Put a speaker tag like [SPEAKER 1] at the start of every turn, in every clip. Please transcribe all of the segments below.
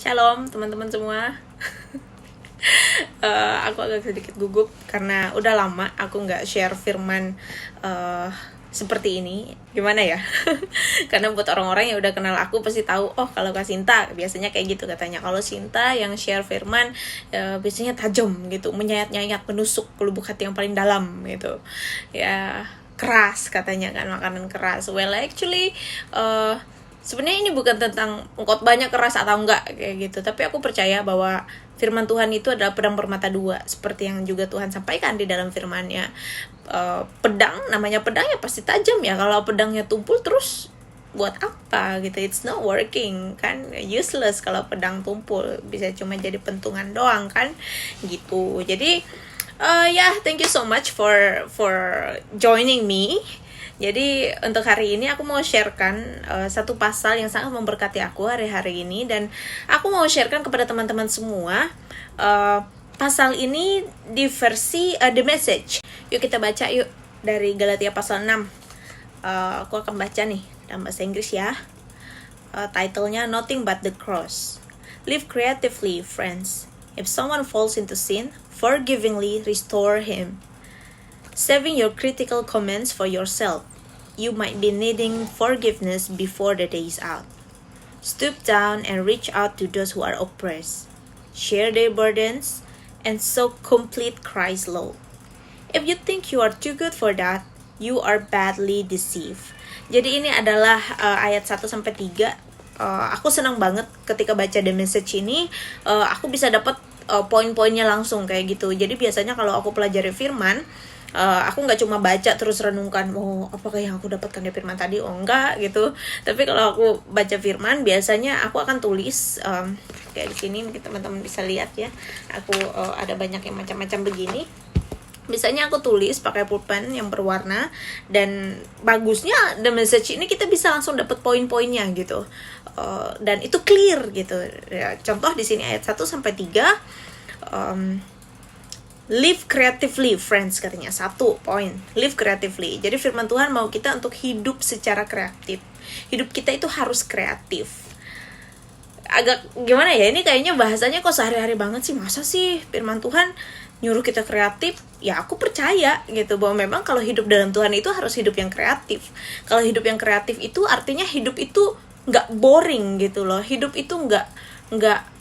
[SPEAKER 1] Shalom teman-teman semua. Aku agak sedikit gugup karena udah lama aku nggak share firman seperti ini. Gimana ya? Karena buat orang-orang yang udah kenal aku pasti tahu, oh kalau Kak Sinta biasanya kayak gitu katanya. Kalau Sinta yang share firman biasanya tajam gitu, menyayat-nyayat, menusuk ke lubuk hati yang paling dalam gitu. Ya keras katanya kan, makanan keras. Well actually sebenarnya ini bukan tentang khotbahnya keras atau enggak kayak gitu, tapi aku percaya bahwa firman Tuhan itu adalah pedang bermata dua, seperti yang juga Tuhan sampaikan di dalam firman-Nya. Pedang, namanya pedang ya pasti tajam ya. Kalau pedangnya tumpul terus buat apa gitu, it's not working kan, useless kalau pedang tumpul, bisa cuma jadi pentungan doang kan gitu. Jadi thank you so much for joining me. Jadi untuk hari ini aku mau sharekan satu pasal yang sangat memberkati aku hari-hari ini, dan aku mau sharekan kepada teman-teman semua. Pasal ini di versi The Message. Yuk kita baca yuk dari Galatia pasal 6. Aku akan baca nih dalam bahasa Inggris ya. Titlenya Nothing But The Cross. Live creatively, friends. If someone falls into sin, forgivingly restore him. Saving your critical comments for yourself. You might be needing forgiveness before the day is out. Stoop down and reach out to those who are oppressed. Share their burdens and so complete Christ's law. If you think you are too good for that, you are badly deceived. Jadi ini adalah ayat 1-3. Aku senang banget ketika baca The Message ini. Aku bisa dapat poin-poinnya langsung kayak gitu. Jadi biasanya kalau aku pelajari firman, aku nggak cuma baca terus renungkan, oh apakah yang aku dapatkan dari firman tadi, oh enggak gitu. Tapi kalau aku baca firman biasanya aku akan tulis kayak di sini, mungkin teman-teman bisa lihat ya. Aku ada banyak yang macam-macam begini. Misalnya aku tulis pakai pulpen yang berwarna, dan bagusnya The Message ini kita bisa langsung dapat poin-poinnya gitu, dan itu clear gitu ya. Contoh di sini ayat 1-3. Live creatively, friends, katanya. 1 poin, live creatively. Jadi firman Tuhan mau kita untuk hidup secara kreatif. Hidup kita itu harus kreatif. Agak gimana ya, ini kayaknya bahasanya kok sehari-hari banget sih. Masa sih firman Tuhan nyuruh kita kreatif? Ya aku percaya gitu bahwa memang kalau hidup dalam Tuhan itu harus hidup yang kreatif. Kalau hidup yang kreatif itu artinya hidup itu nggak boring gitu loh. Hidup itu nggak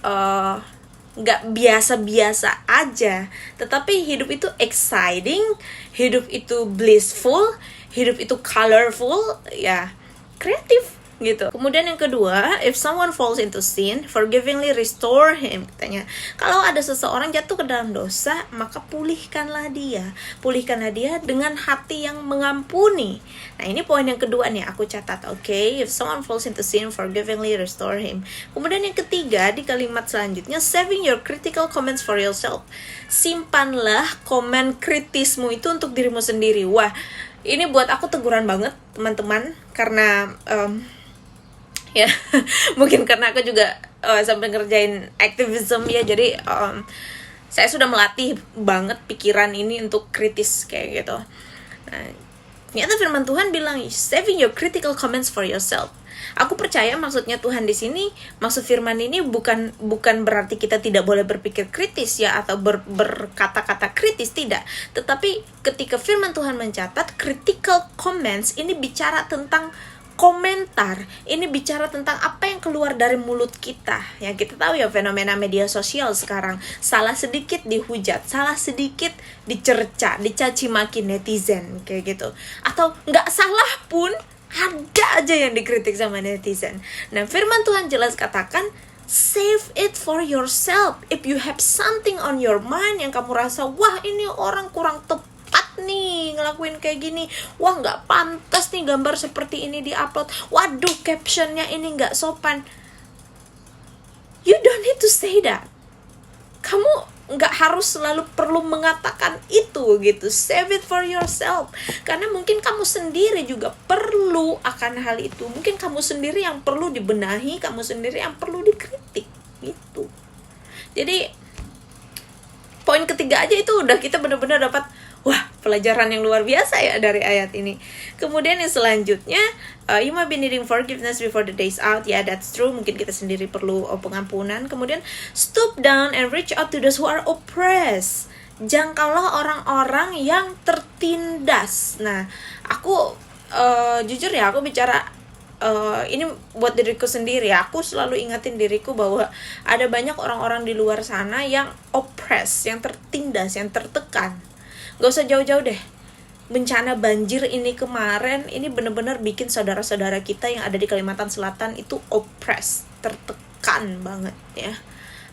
[SPEAKER 1] biasa-biasa aja, tetapi hidup itu exciting, hidup itu blissful, hidup itu colorful, ya kreatif gitu. Kemudian yang kedua, if someone falls into sin, forgivingly restore him, katanya. Kalau ada seseorang jatuh ke dalam dosa, maka pulihkanlah dia dengan hati yang mengampuni. Nah ini poin yang kedua nih, aku catat. Okay, if someone falls into sin, forgivingly restore him. Kemudian yang ketiga, di kalimat selanjutnya, saving your critical comments for yourself. Simpanlah komen kritismu itu untuk dirimu sendiri. Wah, ini buat aku teguran banget teman-teman, karena ya mungkin karena aku juga sampai ngerjain activism ya. Jadi saya sudah melatih banget pikiran ini untuk kritis kayak gitu. Nah, ternyata firman Tuhan bilang saving your critical comments for yourself. Aku percaya maksudnya Tuhan di sini, maksud firman ini bukan berarti kita tidak boleh berpikir kritis ya, atau berkata-kata kritis, tidak. Tetapi ketika firman Tuhan mencatat critical comments, ini bicara tentang komentar, ini bicara tentang apa yang keluar dari mulut kita. Ya kita tahu ya fenomena media sosial sekarang, salah sedikit dihujat, salah sedikit dicerca, dicaci maki netizen kayak gitu. Atau nggak salah pun ada aja yang dikritik sama netizen. Nah firman Tuhan jelas katakan, save it for yourself. If you have something on your mind yang kamu rasa, wah ini orang kurang tepat nih ngelakuin kayak gini, wah nggak pantas nih gambar seperti ini diupload, waduh captionnya ini nggak sopan, you don't need to say that. Kamu nggak harus selalu perlu mengatakan itu gitu. Save it for yourself, karena mungkin kamu sendiri juga perlu akan hal itu. Mungkin kamu sendiri yang perlu dibenahi, kamu sendiri yang perlu dikritik gitu. Jadi poin ketiga aja itu udah kita benar-benar dapat, wah pelajaran yang luar biasa ya dari ayat ini. Kemudian yang selanjutnya, you might be needing forgiveness before the day's out. Ya, that's true. Mungkin kita sendiri perlu pengampunan. Kemudian, stoop down and reach out to those who are oppressed. Jangkaulah orang-orang yang tertindas. Nah, aku jujur ya, aku bicara ini buat diriku sendiri. Aku selalu ingatin diriku bahwa ada banyak orang-orang di luar sana yang oppressed, yang tertindas, yang tertekan. Gak usah jauh-jauh deh. Bencana banjir ini kemarin, ini benar-benar bikin saudara-saudara kita yang ada di Kalimantan Selatan itu oppressed, tertekan banget ya.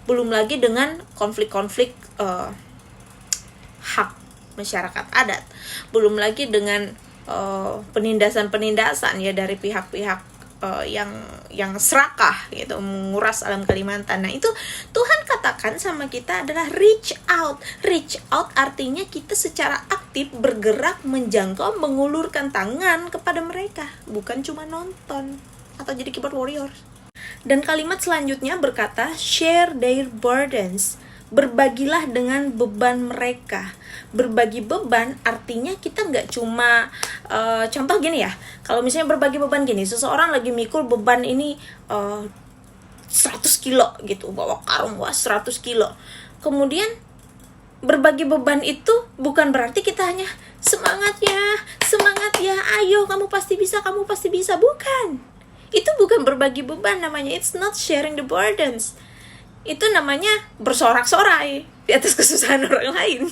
[SPEAKER 1] Belum lagi dengan konflik-konflik hak masyarakat adat. Belum lagi dengan penindasan-penindasan ya dari pihak-pihak yang serakah gitu, menguras alam Kalimantan. Nah, itu Tuhan katakan sama kita adalah reach out. Reach out artinya kita secara aktif bergerak, menjangkau, mengulurkan tangan kepada mereka, bukan cuma nonton atau jadi keyboard warrior. Dan kalimat selanjutnya berkata, share their burdens. Berbagilah dengan beban mereka. Berbagi beban artinya kita nggak cuma contoh gini ya, kalau misalnya berbagi beban gini, seseorang lagi mikul beban ini 100 kilo gitu, bawa karung 100 kilo. Kemudian berbagi beban itu bukan berarti kita hanya semangat ya, ayo kamu pasti bisa, bukan. Itu bukan berbagi beban namanya. It's not sharing the burdens. Itu namanya bersorak-sorai di atas kesusahan orang lain.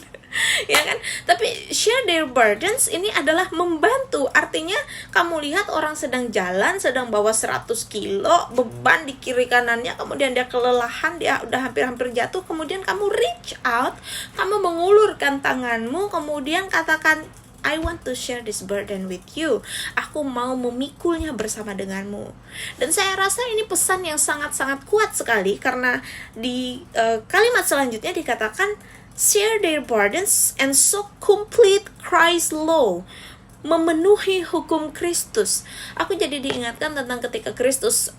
[SPEAKER 1] Ya kan? Tapi share their burdens ini adalah membantu. Artinya kamu lihat orang sedang jalan, sedang bawa 100 kilo beban di kiri kanannya, kemudian dia kelelahan, dia udah hampir-hampir jatuh, kemudian kamu reach out, kamu mengulurkan tanganmu, kemudian katakan, I want to share this burden with you. Aku mau memikulnya bersama denganmu. Dan saya rasa ini pesan yang sangat-sangat kuat sekali, karena di kalimat selanjutnya dikatakan share their burdens and so complete Christ's law. Memenuhi hukum Kristus. Aku jadi diingatkan tentang ketika Kristus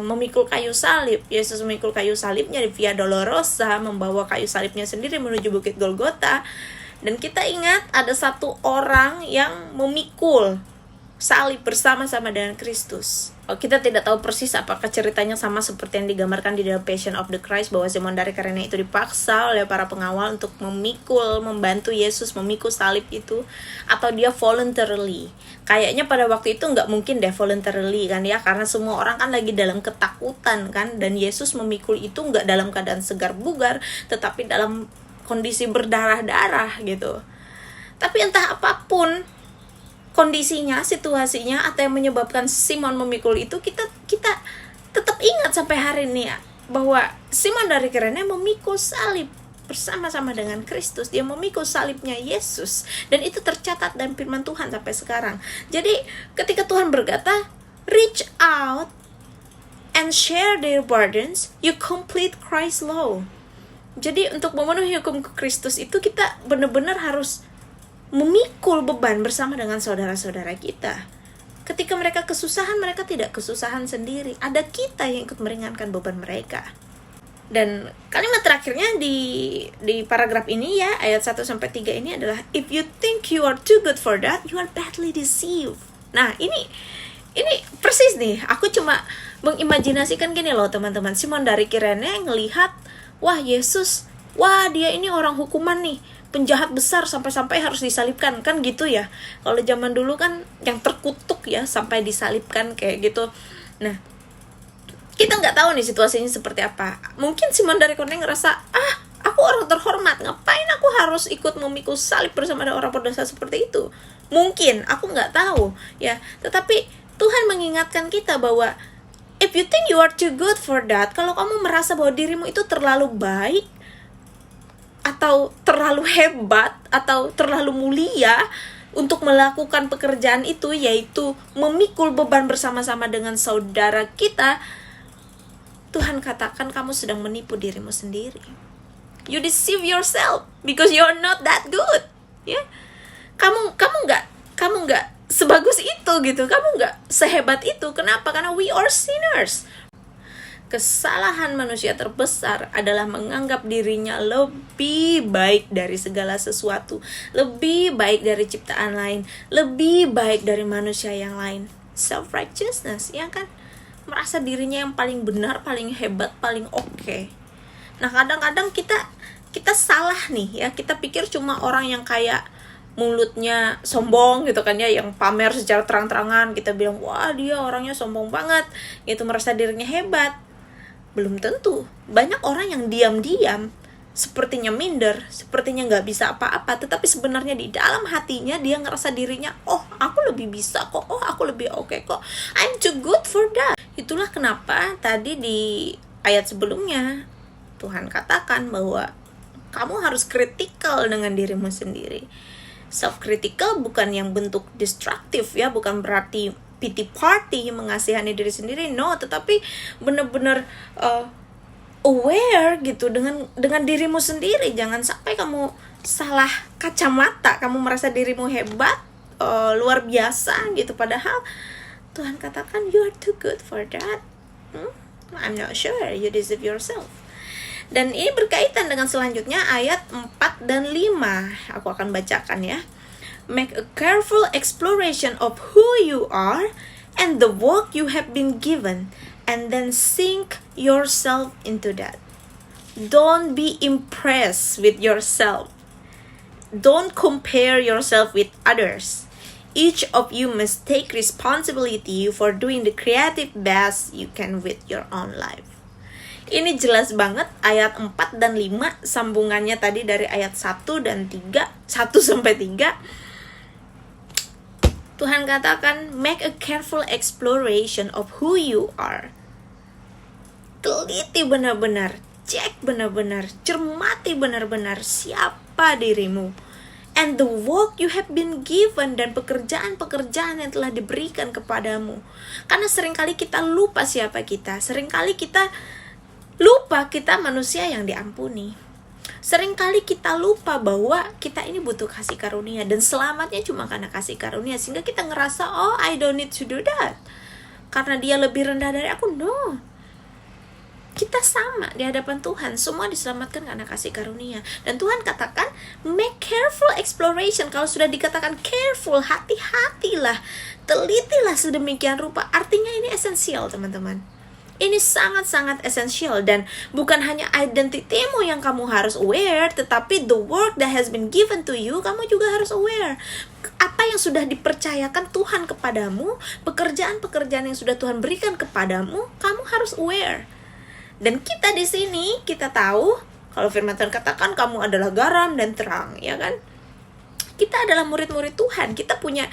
[SPEAKER 1] memikul kayu salib. Yesus memikul kayu salibnya di Via Dolorosa, membawa kayu salibnya sendiri menuju Bukit Golgota. Dan kita ingat ada satu orang yang memikul salib bersama-sama dengan Kristus. Kita tidak tahu persis apakah ceritanya sama seperti yang digambarkan di The Passion of the Christ, bahwa Simon dari Kirene itu dipaksa oleh para pengawal untuk membantu Yesus memikul salib itu, atau dia voluntarily. Kayaknya pada waktu itu nggak mungkin deh voluntarily kan ya, karena semua orang kan lagi dalam ketakutan kan, dan Yesus memikul itu nggak dalam keadaan segar bugar, tetapi dalam kondisi berdarah-darah gitu. Tapi entah apapun kondisinya, situasinya, atau yang menyebabkan Simon memikul itu, kita tetap ingat sampai hari ini ya, bahwa Simon dari Kirene memikul salib bersama-sama dengan Kristus. Dia memikul salibnya Yesus, dan itu tercatat dalam firman Tuhan sampai sekarang. Jadi ketika Tuhan berkata reach out and share their burdens, you complete Christ's law. Jadi untuk memenuhi hukum Kristus itu kita benar-benar harus memikul beban bersama dengan saudara-saudara kita. Ketika mereka kesusahan, mereka tidak kesusahan sendiri. Ada kita yang ikut meringankan beban mereka. Dan kalimat terakhirnya di paragraf ini ya, ayat 1-3 ini adalah, if you think you are too good for that, you are badly deceived. Nah, ini persis nih. Aku cuma mengimajinasikan gini loh teman-teman. Simon dari Kirene ngelihat, wah Yesus, wah dia ini orang hukuman nih, penjahat besar sampai-sampai harus disalibkan, kan gitu ya. Kalau zaman dulu kan yang terkutuk ya sampai disalibkan kayak gitu. Nah, kita nggak tahu nih situasinya seperti apa. Mungkin Simon dari Kirene ngerasa, aku orang terhormat, ngapain aku harus ikut memikul salib bersama ada orang berdosa seperti itu. Mungkin, aku nggak tahu ya. Tetapi Tuhan mengingatkan kita bahwa if you think you are too good for that, kalau kamu merasa bahwa dirimu itu terlalu baik, atau terlalu hebat, atau terlalu mulia untuk melakukan pekerjaan itu, yaitu memikul beban bersama-sama dengan saudara kita, Tuhan katakan kamu sedang menipu dirimu sendiri. You deceive yourself because you are not that good. Ya, kamu nggak sebagus itu gitu, kamu nggak sehebat itu. Kenapa? Karena we are sinners. kesalahan manusia terbesar adalah menganggap dirinya lebih baik dari segala sesuatu, lebih baik dari ciptaan lain, lebih baik dari manusia yang lain. Self-righteousness, ya kan? Merasa dirinya yang paling benar, paling hebat, paling oke. Nah, kadang-kadang kita salah nih ya. Kita pikir cuma orang yang kayak mulutnya sombong gitu kan ya, yang pamer secara terang-terangan, kita bilang wah dia orangnya sombong banget gitu, merasa dirinya hebat. Belum tentu. Banyak orang yang diam-diam, sepertinya minder, sepertinya gak bisa apa-apa, tetapi sebenarnya di dalam hatinya dia ngerasa dirinya, oh aku lebih bisa kok, oh aku lebih oke kok, I'm too good for that. Itulah kenapa tadi di ayat sebelumnya Tuhan katakan bahwa kamu harus kritikal dengan dirimu sendiri. Self-critical bukan yang bentuk destruktif ya, bukan berarti pity party, mengasihani diri sendiri, no, tetapi benar-benar aware gitu dengan dirimu sendiri. Jangan sampai kamu salah kacamata, kamu merasa dirimu hebat, luar biasa gitu, padahal Tuhan katakan you are too good for that. I'm not sure you deserve yourself. Dan ini berkaitan dengan selanjutnya ayat 4 dan 5. Aku akan bacakan ya. Make a careful exploration of who you are and the work you have been given, and then sink yourself into that. Don't be impressed with yourself. Don't compare yourself with others. Each of you must take responsibility for doing the creative best you can with your own life. Ini jelas banget ayat 4 dan 5, sambungannya tadi dari ayat 1 dan 3, 1 sampai 3. Tuhan katakan, make a careful exploration of who you are. Teliti benar-benar, cek benar-benar, cermati benar-benar siapa dirimu. And the work you have been given, dan pekerjaan-pekerjaan yang telah diberikan kepadamu. Karena seringkali kita lupa siapa kita, seringkali kita lupa kita manusia yang diampuni. Seringkali kita lupa bahwa kita ini butuh kasih karunia, dan selamatnya cuma karena kasih karunia, sehingga kita ngerasa, oh I don't need to do that, karena dia lebih rendah dari aku. No, kita sama di hadapan Tuhan, semua diselamatkan karena kasih karunia. Dan Tuhan katakan make careful exploration. Kalau sudah dikatakan careful, hati-hatilah, telitilah sedemikian rupa. Artinya ini esensial, teman-teman. Ini sangat-sangat esensial, dan bukan hanya identitimu yang kamu harus aware, tetapi the work that has been given to you, kamu juga harus aware. Apa yang sudah dipercayakan Tuhan kepadamu, pekerjaan-pekerjaan yang sudah Tuhan berikan kepadamu, kamu harus aware. Dan kita di sini, kita tahu, kalau firman Tuhan katakan kamu adalah garam dan terang, ya kan? Kita adalah murid-murid Tuhan. Kita punya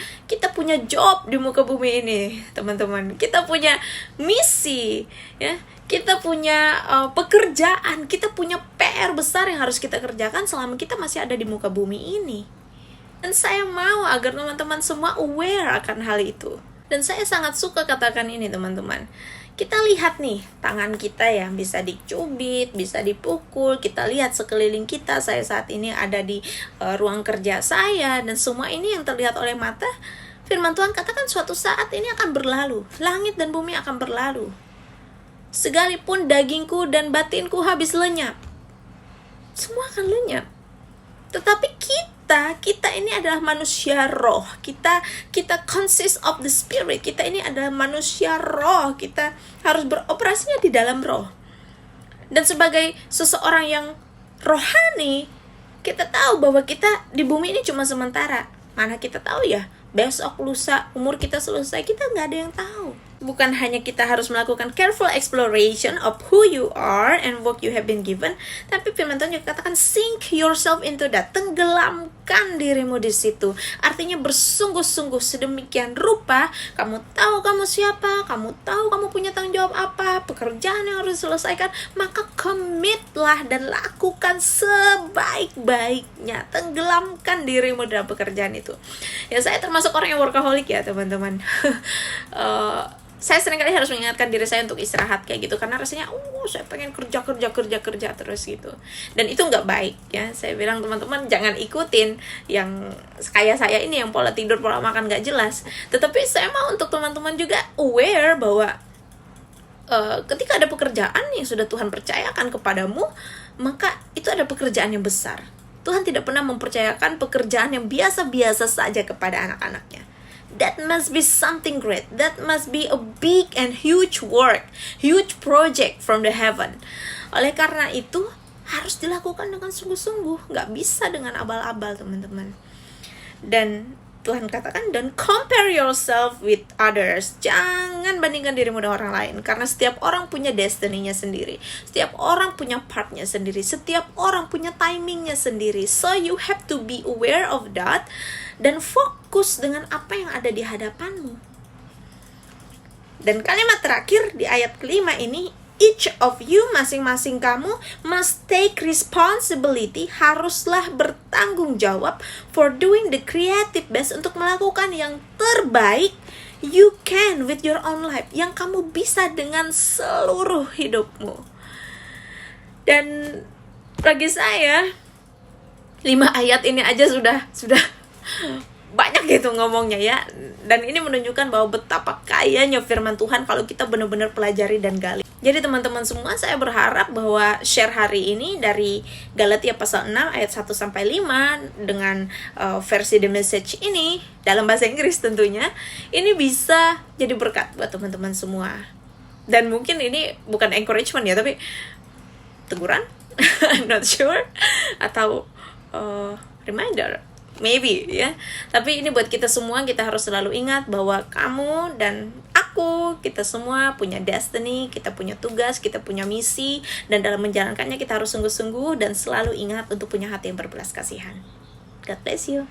[SPEAKER 1] job di muka bumi ini, teman-teman. Kita punya misi, ya. Kita punya pekerjaan, kita punya PR besar yang harus kita kerjakan selama kita masih ada di muka bumi ini. Dan saya mau agar teman-teman semua aware akan hal itu. Dan saya sangat suka katakan ini, teman-teman. Kita lihat nih, tangan kita ya, bisa dicubit, bisa dipukul. Kita lihat sekeliling kita, saya saat ini ada di ruang kerja saya, dan semua ini yang terlihat oleh mata. Firman Tuhan katakan suatu saat ini akan berlalu. Langit dan bumi akan berlalu. Sekalipun dagingku dan batinku habis lenyap, semua akan lenyap. Tetapi kita ini adalah manusia roh. Kita consist of the spirit. Kita ini adalah manusia roh. Kita harus beroperasinya di dalam roh. Dan sebagai seseorang yang rohani, kita tahu bahwa kita di bumi ini cuma sementara. Mana kita tahu ya, besok, lusa, umur kita selesai, kita nggak ada yang tahu. Bukan hanya kita harus melakukan careful exploration of who you are and what you have been given, tapi firman Tuhan juga katakan sink yourself into that, tenggelamkan dirimu di situ. Artinya bersungguh-sungguh sedemikian rupa, kamu tahu kamu siapa, kamu tahu kamu punya tanggung jawab apa, pekerjaan yang harus diselesaikan, maka commitlah dan lakukan sebaik-baiknya, tenggelamkan dirimu dalam pekerjaan itu. Ya, saya termasuk orang yang workaholic ya, teman-teman. Saya seringkali harus mengingatkan diri saya untuk istirahat kayak gitu, karena rasanya saya pengen kerja terus gitu, dan itu nggak baik ya. Saya bilang teman-teman jangan ikutin yang kayak saya ini, yang pola tidur, pola makan nggak jelas. Tetapi saya mau untuk teman-teman juga aware bahwa ketika ada pekerjaan yang sudah Tuhan percayakan kepadamu, maka itu ada pekerjaan yang besar. Tuhan tidak pernah mempercayakan pekerjaan yang biasa-biasa saja kepada anak-anaknya. That must be something great. That must be a big and huge work, huge project from the heaven. Oleh karena itu, harus dilakukan dengan sungguh-sungguh. Gak bisa dengan abal-abal, teman-teman. Dan Tuhan katakan, don't compare yourself with others. Jangan bandingkan dirimu dengan orang lain. Karena setiap orang punya destiny-nya sendiri. Setiap orang punya part-nya sendiri. Setiap orang punya timing-nya sendiri. So you have to be aware of that. Dan fokus dengan apa yang ada di hadapanmu. Dan kalimat terakhir di ayat kelima ini, each of you, masing-masing kamu, must take responsibility, haruslah bertanggung jawab for doing the creative best, untuk melakukan yang terbaik you can with your own life, yang kamu bisa dengan seluruh hidupmu. Dan bagi saya 5 ayat ini aja sudah banyak gitu ngomongnya ya. Dan ini menunjukkan bahwa betapa kayanya firman Tuhan kalau kita benar-benar pelajari dan gali. Jadi teman-teman semua, saya berharap bahwa share hari ini dari Galatia pasal 6 ayat 1-5 dengan versi The Message ini dalam bahasa Inggris tentunya, ini bisa jadi berkat buat teman-teman semua. Dan mungkin ini bukan encouragement ya, tapi teguran, I'm not sure, atau reminder, maybe ya. Tapi ini buat kita semua, kita harus selalu ingat bahwa kamu dan aku, kita semua punya destiny, kita punya tugas, kita punya misi, dan dalam menjalankannya kita harus sungguh-sungguh dan selalu ingat untuk punya hati yang berbelas kasihan. God bless you.